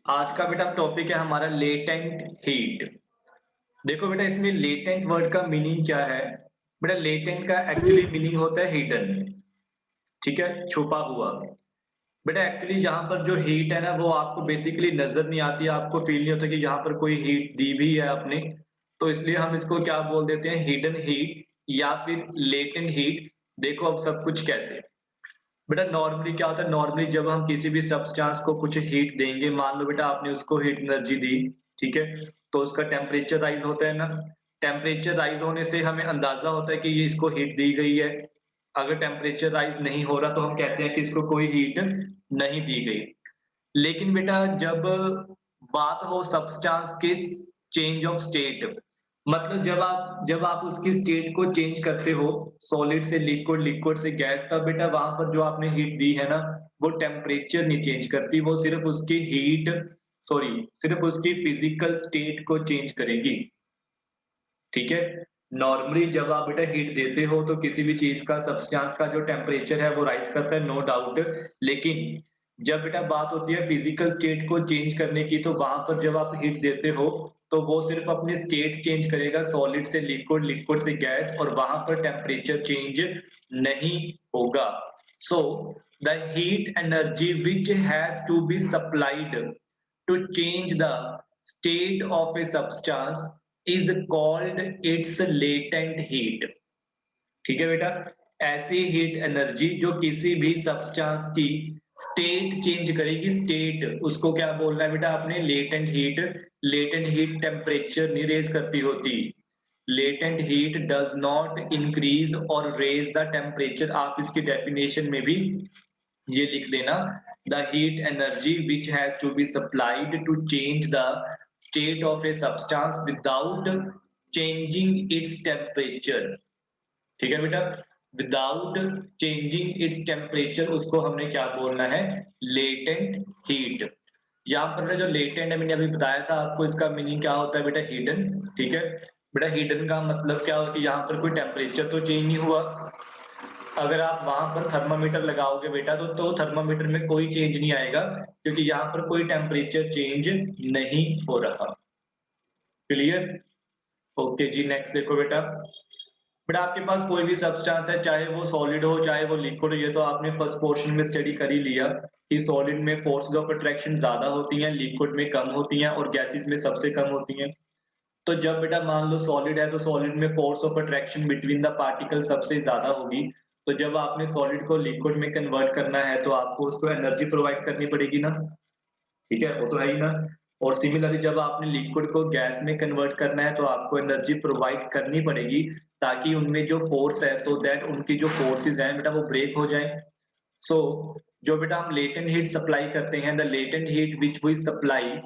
आज का बेटा टॉपिक है हमारा लेटेंट हीट। देखो बेटा इसमें लेटेंट वर्ड का मीनिंग क्या है। बेटा लेटेंट का एक्चुअली मीनिंग होता है हिडन। ठीक है, छुपा हुआ। बेटा एक्चुअली यहाँ पर जो हीट है ना वो आपको बेसिकली नजर नहीं आती, आपको फील नहीं होता कि यहाँ पर कोई हीट दी भी है आपने। तो इसलिए हम इसको क्या बोल देते हैं, हिडन हीट या फिर लेटेंट हीट। देखो अब सब कुछ कैसे। बेटा नॉर्मली क्या होता है, नॉर्मली जब हम किसी भी सब्सटेंस को कुछ हीट देंगे, मान लो बेटा आपने उसको हीट एनर्जी दी, ठीक है, तो उसका टेम्परेचर राइज होता है ना। टेम्परेचर राइज होने से हमें अंदाजा होता है कि ये इसको हीट दी गई है। अगर टेम्परेचर राइज नहीं हो रहा तो हम कहते हैं कि इसको कोई हीट नहीं दी गई। लेकिन बेटा जब बात हो सब्सटेंस के चेंज ऑफ स्टेट, मतलब जब आप उसकी स्टेट को चेंज करते हो, सॉलिड से लिक्विड, लिक्विड से गैस, तब बेटा वहां पर जो आपने हीट दी है ना, वो टेम्परेचर नहीं चेंज करती, वो सिर्फ उसकी हीट, सॉरी, सिर्फ उसकी फिजिकल स्टेट को चेंज करेगी। ठीक है। नॉर्मली जब आप बेटा हीट देते हो तो किसी भी चीज का, सब्सटेंस का जो टेम्परेचर है वो राइज करता है, नो डाउट। लेकिन जब बेटा बात होती है फिजिकल स्टेट को चेंज करने की, तो वहां पर जब आप हीट देते हो तो वो सिर्फ अपनी स्टेट चेंज करेगा, सॉलिड से लिक्विड, लिक्विड से गैस, और वहां पर टेम्परेचर चेंज नहीं होगा। So the heat energy which has to be supplied to change the state of a substance is called its latent heat। ठीक है बेटा, ऐसी हीट एनर्जी जो किसी भी सब्सटेंस की स्टेट चेंज करेगी, स्टेट, उसको क्या बोलना है बेटा आपने, latent heat. Latent heat temperature नहीं रेज करती होती। Latent heat does not increase और रेज द टेम्परेचर। आप इसकी डेफिनेशन में भी ये लिख देना, the heat energy which has to be supplied to change the state of a substance without changing its temperature. ठीक है बेटा, विदाउट चेंजिंग इट्स टेम्परेचर, उसको हमने क्या बोलना है, लेटेंट हीट। यहाँ पर जो लेटेंट है मैंने अभी बताया था आपको, इसका मीनिंग क्या होता है बेटा, हिडन। ठीक है। बेटा हिडन का मतलब क्या होता है, यहाँ पर कोई टेम्परेचर तो चेंज नहीं हुआ। अगर आप वहां पर थर्मामीटर लगाओगे बेटा तो थर्मामीटर में कोई चेंज नहीं आएगा, क्योंकि यहाँ पर कोई टेम्परेचर चेंज नहीं हो रहा। क्लियर। ओके जी, नेक्स्ट देखो बेटा। बेटा आपके पास कोई भी सब्सटेंस है, चाहे वो सॉलिड हो चाहे वो लिक्विड हो, ये तो आपने फर्स्ट पोर्शन में स्टडी कर ही लिया कि सॉलिड में फोर्सेस ऑफ अट्रैक्शन ज्यादा होती हैं, लिक्विड में कम होती हैं, और गैसेस में सबसे कम होती हैं। तो जब बेटा मान लो सॉलिड है तो सॉलिड में force of attraction between the particle सबसे ज्यादा होगी। तो जब आपने सॉलिड को लिक्विड में कन्वर्ट करना है तो आपको उसको एनर्जी प्रोवाइड करनी पड़ेगी ना। ठीक है, वो तो है ही ना। और सिमिलरली जब आपने लिक्विड को गैस में कन्वर्ट करना है तो आपको एनर्जी प्रोवाइड करनी पड़ेगी, ताकि उनमें जो फोर्स है, सो दैट उनकी जो फोर्सेस हैं बेटा वो ब्रेक हो जाए। सो जो बेटा हम लेटेंट हीट सप्लाई करते हैं, the latent heat which we supply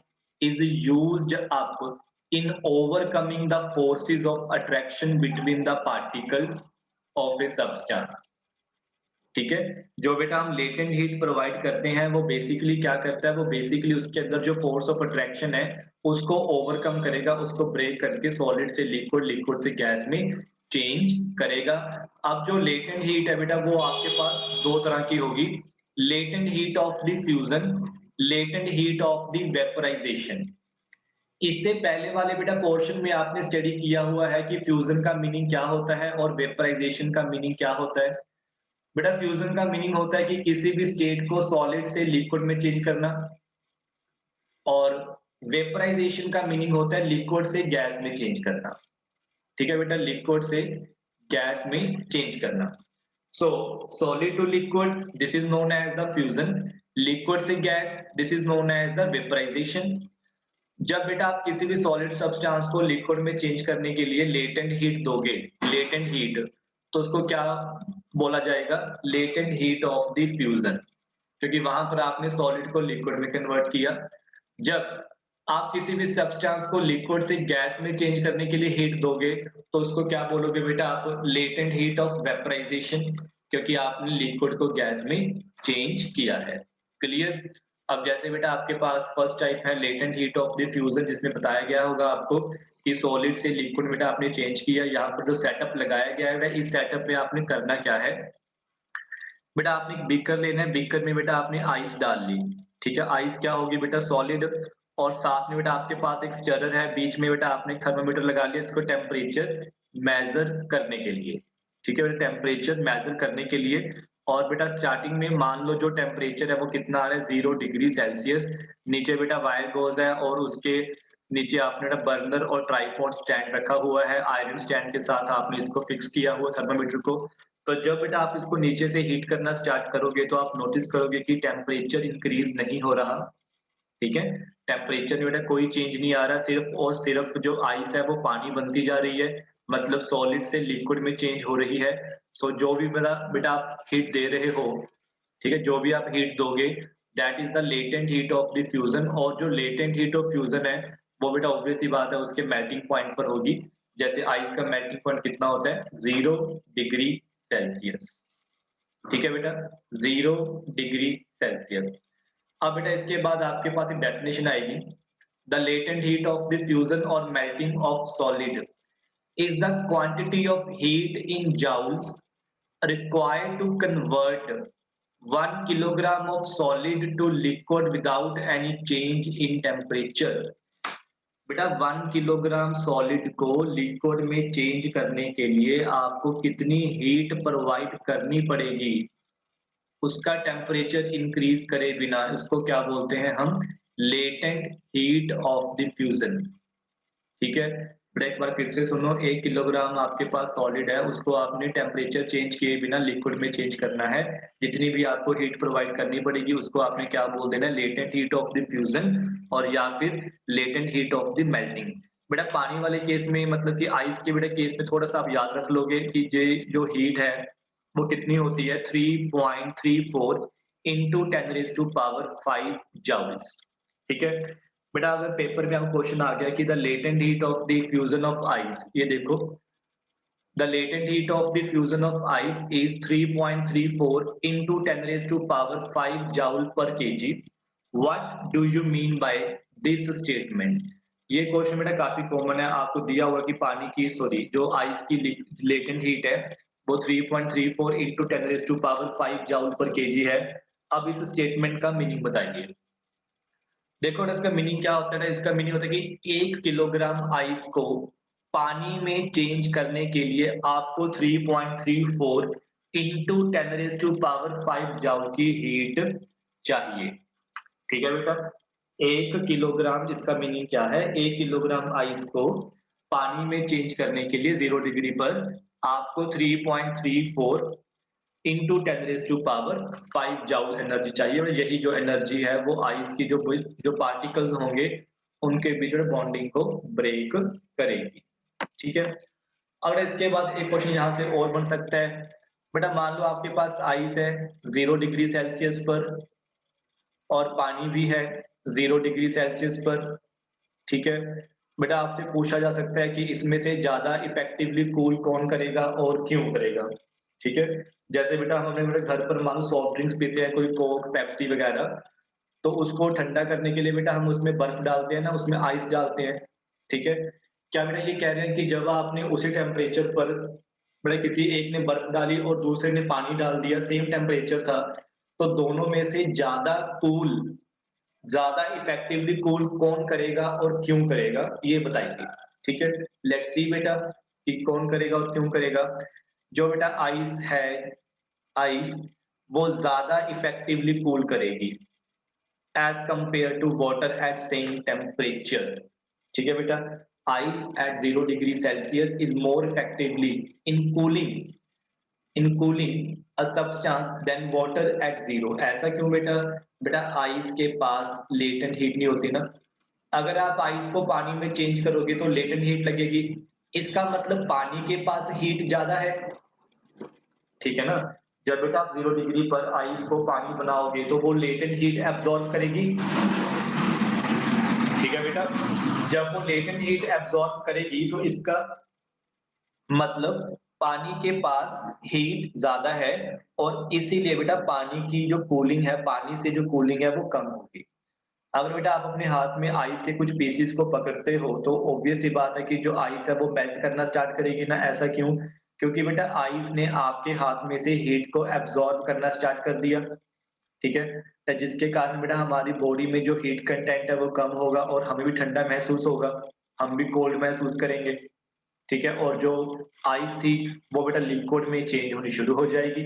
is used up in overcoming the forces of attraction between the particles of a substance. ठीक है। जो बेटा हम लेटेंट हीट प्रोवाइड करते हैं वो बेसिकली क्या करता है, वो बेसिकली उसके अंदर जो फोर्स ऑफ अट्रैक्शन है उसको ओवरकम करेगा, उसको ब्रेक करके सॉलिड से लिक्विड, लिक्विड से गैस में चेंज करेगा। अब जो लेटेंट हीट है बेटा वो आपके पास दो तरह की होगी, latent heat of the fusion, latent heat of the vaporisation. इससे पहले वाले बेटा पोर्शन में आपने स्टडी किया हुआ है कि फ्यूजन का मीनिंग क्या होता है और वेपोराइजेशन का मीनिंग क्या होता है। बेटा फ्यूजन का मीनिंग होता है कि किसी भी स्टेट को सॉलिड से लिक्विड में चेंज करना, और वेपराइजेशन का मीनिंग होता है लिक्विड से गैस में चेंज करना। ठीक है बेटा, लिक्विड से गैस में चेंज करना। So solid to liquid, this is known as the fusion. Liquid से gas, this is known as the vaporization. जब बेटा आप किसी भी सॉलिड सब्सटेंस को लिक्विड में चेंज करने के लिए लेटेंट हीट दोगे, लेटेंट हीट, तो उसको क्या बोला जाएगा, latent heat of the fusion, क्योंकि वहां पर आपने सॉलिड को लिक्विड में कन्वर्ट किया। जब आप किसी भी सब्सटेंस को लिक्विड से गैस में चेंज करने के लिए हीट दोगे तो उसको क्या बोलोगे बेटा आप, लेटेंट हीट ऑफ वेपराइजेशन, क्योंकि आपने लिक्विड को गैस में चेंज किया है। क्लियर। अब जैसे बेटा आपके पास फर्स्ट टाइप है latent heat of the fusion, जिसमें बताया गया होगा आपको कि सॉलिड से लिक्विड बेटा आपने चेंज किया। यहाँ पर जो सेटअप लगाया गया है बेटा, इस सेटअप में आपने करना क्या है, बेटा आपने एक बीकर लेना है, बीकर में बेटा आपने आइस डाल ली। ठीक है, आइस क्या होगी बेटा, सॉलिड, और साथ में बेटा आपके पास एक स्टरर है, बीच में बेटा आपने थर्मामीटर लगा लिया इसको टेम्परेचर मेजर करने के लिए। ठीक है बेटा, टेम्परेचर मेजर करने के लिए। और बेटा स्टार्टिंग में मान लो जो टेम्परेचर है वो कितना आ रहा है, 0 डिग्री सेल्सियस। नीचे बेटा वायर गोज है और उसके नीचे आपने बेटा बर्नर और ट्राइपॉड स्टैंड रखा हुआ है, आयरन स्टैंड के साथ आपने इसको फिक्स किया हुआ थर्मामीटर को। तो जब बेटा आप इसको नीचे से हीट करना स्टार्ट करोगे तो आप नोटिस करोगे कि टेम्परेचर इंक्रीज नहीं हो रहा। ठीक है, टेम्परेचर में बेटा कोई चेंज नहीं आ रहा, सिर्फ और सिर्फ जो आइस है वो पानी बनती जा रही है, मतलब सॉलिड से लिक्विड में चेंज हो रही है। सो जो भी बेटा बेटा आप हीट दे रहे हो, ठीक है, जो भी आप हीट दोगे, that is the latent heat of the fusion. और जो लेटेंट हीट ऑफ फ्यूजन है वो बेटा ऑब्वियस सी बात है उसके मेल्टिंग पॉइंट पर होगी। जैसे आइस का मेल्टिंग पॉइंट कितना होता है, 0 डिग्री सेल्सियस। ठीक है बेटा, 0 डिग्री सेल्सियस। अब बेटा इसके बाद आपके पास एक डेफिनेशन आएगी, the latent heat of the fusion और melting of solid is the quantity of heat in joules required to convert 1 kilogram of solid to liquid without any change in temperature। बेटा 1 kilogram solid को liquid में change करने के लिए आपको कितनी heat provide करनी पड़ेगी, उसका टेम्परेचर इंक्रीज करे बिना, इसको क्या बोलते हैं हम, latent heat of the fusion. ठीक है, बट एक बार फिर से सुनो, 1 किलोग्राम आपके पास सॉलिड है, उसको आपने टेम्परेचर चेंज किए बिना लिक्विड में चेंज करना है। जितनी भी आपको हीट प्रोवाइड करनी पड़ेगी उसको आपने क्या बोल देना, latent heat of the fusion, और या फिर latent heat of the melting. बेटा पानी वाले केस में, मतलब कि आइस के बेटा केस में थोड़ा सा आप याद रख लोगे कि ये जो हीट है वो कितनी होती है, 3.34 इंटू 10⁵ जाउल्स। ठीक है बेटा, अगर पेपर में हम क्वेश्चन आ गया कि the latent heat of the fusion of ice, ये देखो, the latent heat of the fusion of ice is 3.34 into 10⁵ joule पर KG. What do you mean by this statement. ये क्वेश्चन बेटा काफी कॉमन है, आपको दिया हुआ कि पानी की, सॉरी, जो आइस की लेटेंट हीट है वो 3.34 इंटू 10⁵ जाउल पर केजी है। अब इस स्टेटमेंट का मीनिंग बताइए। देखो ना, इसका मीनिंग क्या होता है ना, इसका मीनिंग होता है कि 1 किलोग्राम आइस को पानी में चेंज करने के लिए आपको 3.34 इंटू 10⁵ जाउल की हीट चाहिए। ठीक है बेटा, 1 किलोग्राम, इसका मीनिंग क्या है, 1 किलोग्राम आइस को पानी में चेंज करने के लिए 0 डिग्री पर आपको 3.34 इंटू 10⁵ जाउल एनर्जी चाहिए, और यही जो एनर्जी है वो आइस की जो जो पार्टिकल्स होंगे उनके बीच में बॉन्डिंग को ब्रेक करेगी। ठीक है, अगर इसके बाद एक क्वेश्चन यहाँ से और बन सकता है, बेटा मान लो आपके पास आइस है 0 डिग्री सेल्सियस पर, और पानी भी है 0 डिग्री सेल्सियस पर। ठीक है बेटा, आपसे पूछा जा सकता है कि इसमें से ज्यादा इफेक्टिवली कूल कौन करेगा और क्यों करेगा। ठीक है, जैसे बेटा हम अपने घर पर मान लो सॉफ्ट ड्रिंक्स पीते हैं, कोई कोक पेप्सी वगैरह, तो उसको ठंडा करने के लिए बेटा हम उसमें बर्फ डालते हैं ना, उसमें आइस डालते हैं। ठीक है, क्या बेटा ये कह रहे हैं कि जब आपने उसी टेम्परेचर पर, बेटा किसी एक ने बर्फ डाली और दूसरे ने पानी डाल दिया, सेम टेम्परेचर था, तो दोनों में से ज्यादा इफेक्टिवली कूल कौन करेगा और क्यों करेगा, ये बताइए। ठीक है, लेट्स सी बेटा कि कौन करेगा और क्यों करेगा। जो बेटा आइस है, आइस वो ज्यादा इफेक्टिवली कूल करेगी as compare to water at same temperature. ठीक है बेटा, ice at 0 degree Celsius is more effectively in cooling in cooling a substance than water at zero। ऐसा क्यों बेटा, बेटा आइस के पास लेटेंट हीट नहीं होती ना, अगर आप आइस को पानी में चेंज करोगे तो लेटेंट हीट लगेगी, इसका मतलब पानी के पास हीट ज्यादा है। ठीक है ना, जब बेटा आप 0 डिग्री पर आइस को पानी बनाओगे तो वो लेटेंट हीट एब्जॉर्ब करेगी। ठीक है बेटा, जब वो लेटेंट हीट एब्जॉर्ब करेगी तो इसका मतलब पानी के पास हीट ज्यादा है, और इसीलिए बेटा पानी की जो कूलिंग है, पानी से जो कूलिंग है वो कम होगी। अगर बेटा आप अपने हाथ में आइस के कुछ पीसेस को पकड़ते हो तो ऑब्वियस सी बात है कि जो आइस है वो मेल्ट करना स्टार्ट करेगी ना। ऐसा क्यों, क्योंकि बेटा आइस ने आपके हाथ में से हीट को एब्जॉर्ब करना स्टार्ट कर दिया। ठीक है? तो जिसके कारण बेटा हमारी बॉडी में जो हीट कंटेंट है वो कम होगा और हमें भी ठंडा महसूस होगा, हम भी कोल्ड महसूस करेंगे, ठीक है? और जो आइस थी वो बेटा लिक्विड में चेंज होनी शुरू हो जाएगी।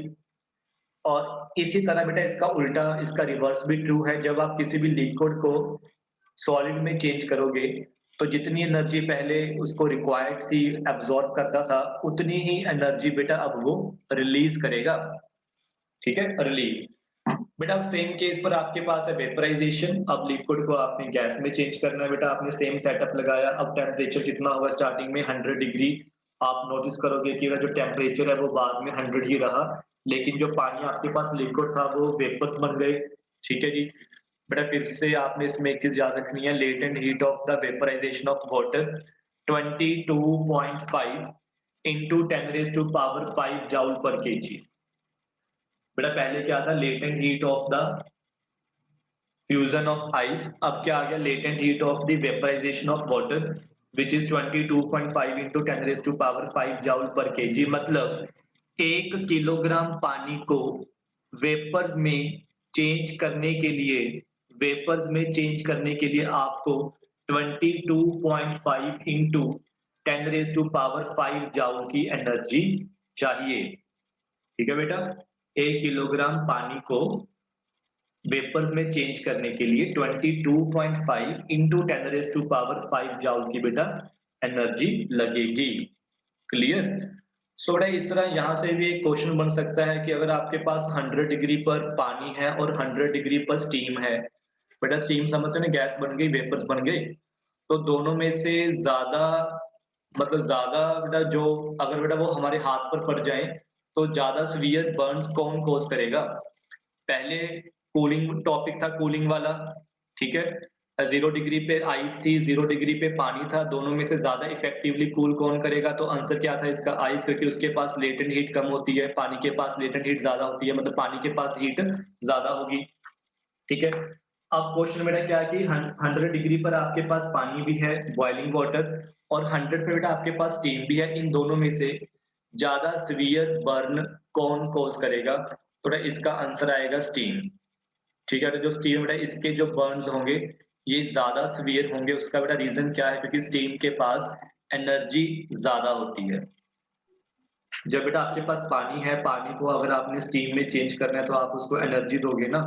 और इसी तरह बेटा इसका उल्टा, इसका रिवर्स भी ट्रू है। जब आप किसी भी लिक्विड को सॉलिड में चेंज करोगे, तो जितनी एनर्जी पहले उसको रिक्वायर्ड थी, एब्ज़ॉर्ब करता था, उतनी ही एनर्जी बेटा अब वो रिलीज़ करेगा, ठीक है? रिलीज़। बेटा अब सेम केस पर आपके पास है वेपराइज़ेशन। अब लिक्विड को आपने गैस में चेंज करना है बेटा, आपने सेम सेटअप लगाया। अब टेम्परेचर कितना होगा स्टार्टिंग में 100 डिग्री। आप नोटिस करोगे कि जो टेम्परेचर है वो बाद में 100 ही रहा, लेकिन जो पानी आपके पास लिक्विड था वो वेपर्स बन गए, ठीक है जी? बेटा फिर से आपने इसमें एक चीज़ याद रखनी है, latent heat of the vaporization of water 22.5 into 10 raise to power 5 joule per KG. बेटा पहले क्या था, latent heat of the fusion of ice, अब क्या आ गया, latent heat of the vaporization of water which is 22.5 into 10 raise to power 5 joule per KG. मतलब 1 kilogram पानी को वेपर्स में चेंज करने के लिए, वेपर्स में चेंज करने के लिए आपको 22.5 into 10 raise to power 5 joule की एनर्जी चाहिए, ठीक है बेटा? 1 किलोग्राम पानी को वेपर्स में चेंज करने के लिए 22.5 into 10 raise to power 5 joule की बेटा एनर्जी लगेगी। क्लियर? सो बेटा इस तरह यहाँ से भी एक क्वेश्चन बन सकता है कि अगर आपके पास 100 डिग्री पर पानी है और 100 डिग्री पर स्टीम है, बेटा स्टीम समझते हो ना, गैस बन गई, वेपर्स बन गए, तो दोनों में से ज़्यादा, मतलब ज़्यादा बेटा जो, अगर बेटा वो हमारे हाथ पर पड़ जाए, तो ज़्यादा सीवियर बर्न्स कौन कॉज़ करेगा? पहले कूलिंग टॉपिक था, कूलिंग वाला, ठीक है? 0 डिग्री पे आइस थी, 0 डिग्री पे पानी था, दोनों में से ज़्यादा इफेक्टिवली कूल कौन करेगा? तो आंसर क्या था इसका? आइस, क्योंकि उसके पास लेटेंट हीट कम होती है, पानी के पास लेटेंट हीट ज़्यादा होती है, मतलब पानी के पास हीट ज़्यादा होगी, ठीक है? अब क्वेश्चन बेटा क्या है कि 100 डिग्री पर आपके पास पानी भी है, बॉइलिंग वाटर, और 100 पे बेटा आपके पास स्टीम भी है। इन दोनों में से ज़्यादा सीवियर बर्न कौन कॉज़ करेगा? तो बेटा इसका आंसर आएगा स्टीम, ठीक है? तो जो स्टीम बेटा इसके जो बर्न्स होंगे, ये ज़्यादा सीवियर होंगे। उसका बेटा रीज़न क्या है? क्योंकि स्टीम के पास एनर्जी ज़्यादा होती है। जब बेटा आपके पास पानी है, पानी को अगर आपने स्टीम में चेंज करना है, तो आप उसको एनर्जी दोगे ना,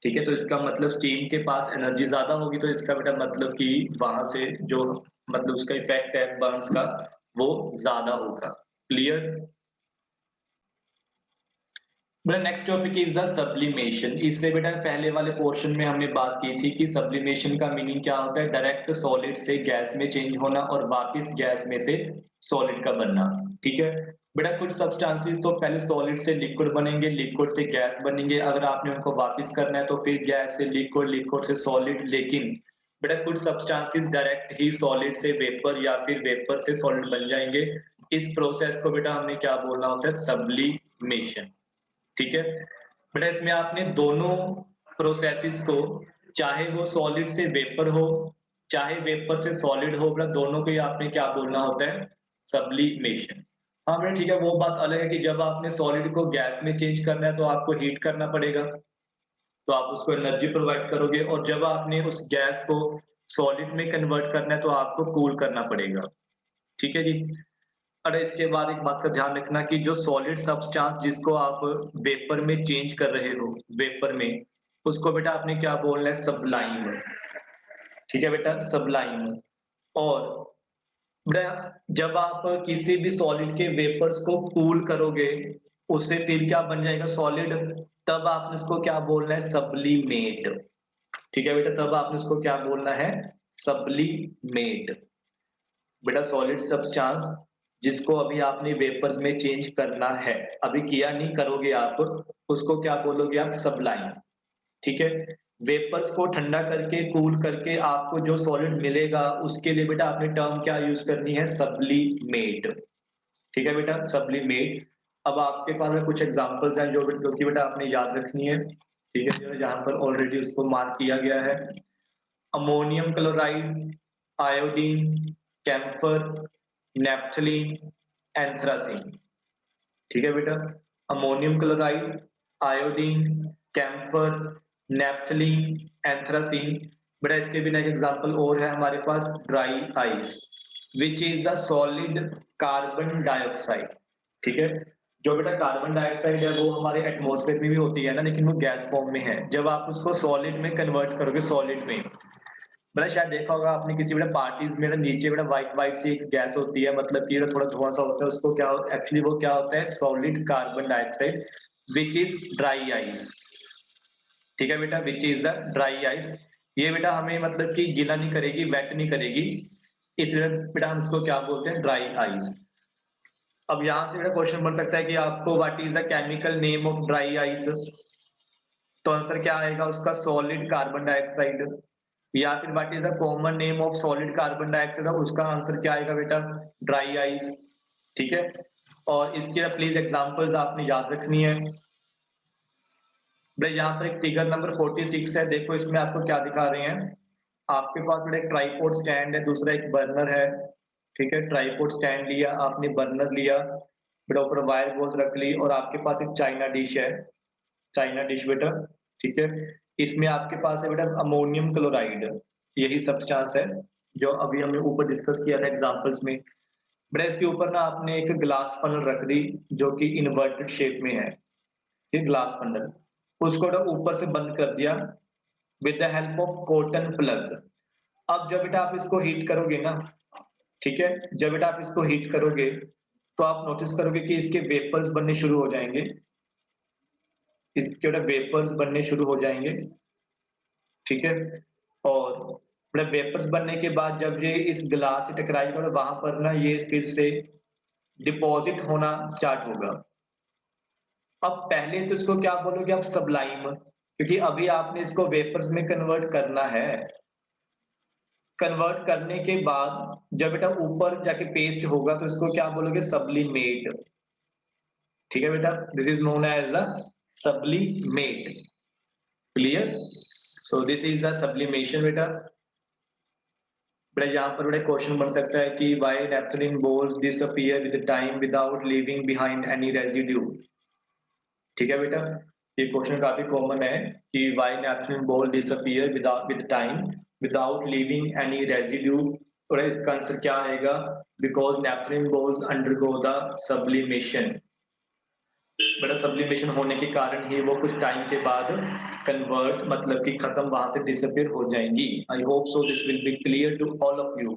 ठीक है? तो इसका मतलब स्टीम के पास एनर्जी ज़्यादा होगी, तो इसका बेटा मतलब कि वहाँ से जो, मतलब उसका इफ़ेक्ट है बर्न्स का, वो ज़्यादा होगा। क्लियर? बेटा next topic is the sublimation. इससे बेटा पहले वाले पोर्शन में हमने बात की थी कि सब्लिमेशन का मीनिंग क्या होता है, डायरेक्ट सॉलिड से गैस में चेंज होना और वापस गैस में से सॉलिड का बनना, ठीक है? बेटा कुछ सब्सटेंसेस तो पहले सॉलिड से लिक्विड बनेंगे, लिक्विड से गैस बनेंगे, अगर आपने उनको वापस करना है तो फिर गैस से लिक्विड, लिक्विड से सॉलिड। लेकिन बेटा कुछ सब्सटेंसेस डायरेक्ट ही सॉलिड से वेपर या फिर वेपर से सॉलिड बन जाएंगे। इस प्रोसेस को बेटा हमने क्या बोलना होता है? सब्लिमेशन, ठीक है? बेटा इसमें आपने दोनों प्रोसेसेस को, चाहे वो सॉलिड से वेपर हो, चाहे वेपर से सॉलिड हो, बेटा दोनों को ही आपने क्या बोलना होता है? सब्लिमेशन। हाँ बेटा ठीक है, वो बात अलग है कि जब आपने सॉलिड को गैस में चेंज करना है तो आपको हीट करना पड़ेगा, तो आप उसको एनर्जी प्रोवाइड करोगे, और जब आपने उस गैस को सॉलिड में कन्वर्ट करना है तो आपको कूल करना पड़ेगा, ठीक है जी? और इसके बाद एक बात का ध्यान रखना कि जो सॉलिड सब्सटेंस जिसको आप वेपर में चेंज कर रहे हो, वेपर में, उसको बेटा आपने क्या बोलना है? सब्लाइम, ठीक है बेटा? सब्लाइम। और बेटा जब आप किसी भी सॉलिड के वेपर्स को कूल करोगे, उससे फिर क्या बन जाएगा? सॉलिड। तब आपने उसको क्या बोलना है? सब्लिमेट, ठीक है बेटा? तब आपने उसको क्या बोलना है? सब्लिमेट। बेटा सॉलिड सब्सटेंस जिसको अभी आपने वेपर्स में चेंज करना है, अभी किया नहीं, करोगे आप, उसको क्या बोलोगे आप? सब्लाइम, ठीक है? वेपर्स को ठंडा करके, कूल करके आपको जो सॉलिड मिलेगा, उसके लिए बेटा आपने टर्म क्या यूज करनी है? सब्लिमेट, ठीक है बेटा? सब्लिमेट। अब आपके पास में कुछ एग्जांपल्स हैं जो कि बेटा आपने याद रखनी है, ठीक है? जहां पर ऑलरेडी उसको मार्क किया गया है। Ammonium chloride, iodine, camphor, naphthalene, anthracene, ठीक है बेटा? Ammonium chloride, iodine, camphor, naphthalene, anthracene. बेटा इसके बिना एक एग्जांपल और है हमारे पास dry ice, which is the solid carbon dioxide. ठीक है, जो बेटा कार्बन डाइऑक्साइड है वो हमारे एटमॉस्फेयर में भी होती है ना, लेकिन वो गैस फॉर्म में है। जब आप उसको सॉलिड में कन्वर्ट करोगे, सॉलिड में, बेटा शायद देखा होगा आपने किसी बेटा पार्टीज में ना, नीचे बेटा व्हाइट व्हाइट सी एक गैस होती है, मतलब कि थोड़ा धुआं सा होता है, उसको क्या एक्चुअली वो क्या होता है, solid carbon dioxide, which is dry ice. ठीक है बेटा, विच इज द ड्राई आइस। ये बेटा हमें मतलब कि गीला नहीं करेगी, वेट नहीं करेगी, इसलिए बेटा हम इसको क्या बोलते हैं, ड्राई आइस। अब यहाँ से बेटा क्वेश्चन बन सकता है कि आपको what is the chemical name of dry ice, तो आंसर क्या आएगा उसका, सॉलिड कार्बन डाइऑक्साइड। या फिर what is the common name of solid carbon dioxide, उसका आंसर क्या आएगा बेटा, ड्राई आइस। ठीक है, और इसके प्लीज एग्जांपल्स आपने याद रखनी है। बेटा यहाँ पर एक फिगर नंबर 46 है, देखो इसमें आपको क्या दिखा रहे हैं। आपके पास बेटा एक ट्राइपॉड स्टैंड है, दूसरा एक बर्नर है। ठीक है, ट्राइपॉड स्टैंड लिया आपने, बर्नर लिया बेटा, ऊपर वायर बोल्स रख ली, और आपके पास एक चाइना डिश है, चाइना डिश बेटा। ठीक है, इसमें आपके पास है बेटा अमोनियम क्लोराइड, यही सब्सटेंस है जो अभी हमने ऊपर डिस्कस किया था एग्जांपल्स में। बेटा इसके ऊपर ना आपने एक ग्लास फनल रख दी जो कि इन्वर्टेड शेप में है, ये ग्लास फनल, उसको बेटा ऊपर से बंद कर दिया with the help of cotton plug. अब जब बेटा आप इसको हीट करोगे ना, ठीक है, जब बेटा आप इसको हीट करोगे तो आप नोटिस करोगे कि इसके वेपर्स बनने शुरू हो जाएंगे, इसके बेटा वेपर्स बनने शुरू हो जाएंगे। ठीक है, और मतलब वेपर्स बनने के बाद जब ये इस ग्लास से टकराएगा तो वहां पर ना ये फिर से डिपॉजिट होना स्टार्ट होगा। अब पहले तो इसको क्या बोलोगे आप, सबलाइम, क्योंकि अभी आपने इसको वेपर्स में कन्वर्ट करना है। कन्वर्ट करने के बाद जब बेटा ऊपर जाके पेस्ट होगा तो इसको क्या बोलोगे, सब्लिमेट। ठीक है बेटा, this is known as the sublimate. Clear, so this is the sublimation बेटा। बेटा यहाँ पर बेटा क्वेश्चन बन सकता है कि why naphthalene balls disappear with time without leaving behind any residue. ठीक है बेटा, ये क्वेश्चन काफी कॉमन है कि why naphthalene ball disappear without with time without leaving any residue, और इसका आंसर क्या आएगा, because naphthalene balls undergo the sublimation. बेटा सब्लिमेशन होने के कारण ही वो कुछ टाइम के बाद कन्वर्ट मतलब कि खत्म, वहां से डिसअपीयर हो जाएंगी। I hope so this will be clear to all of you.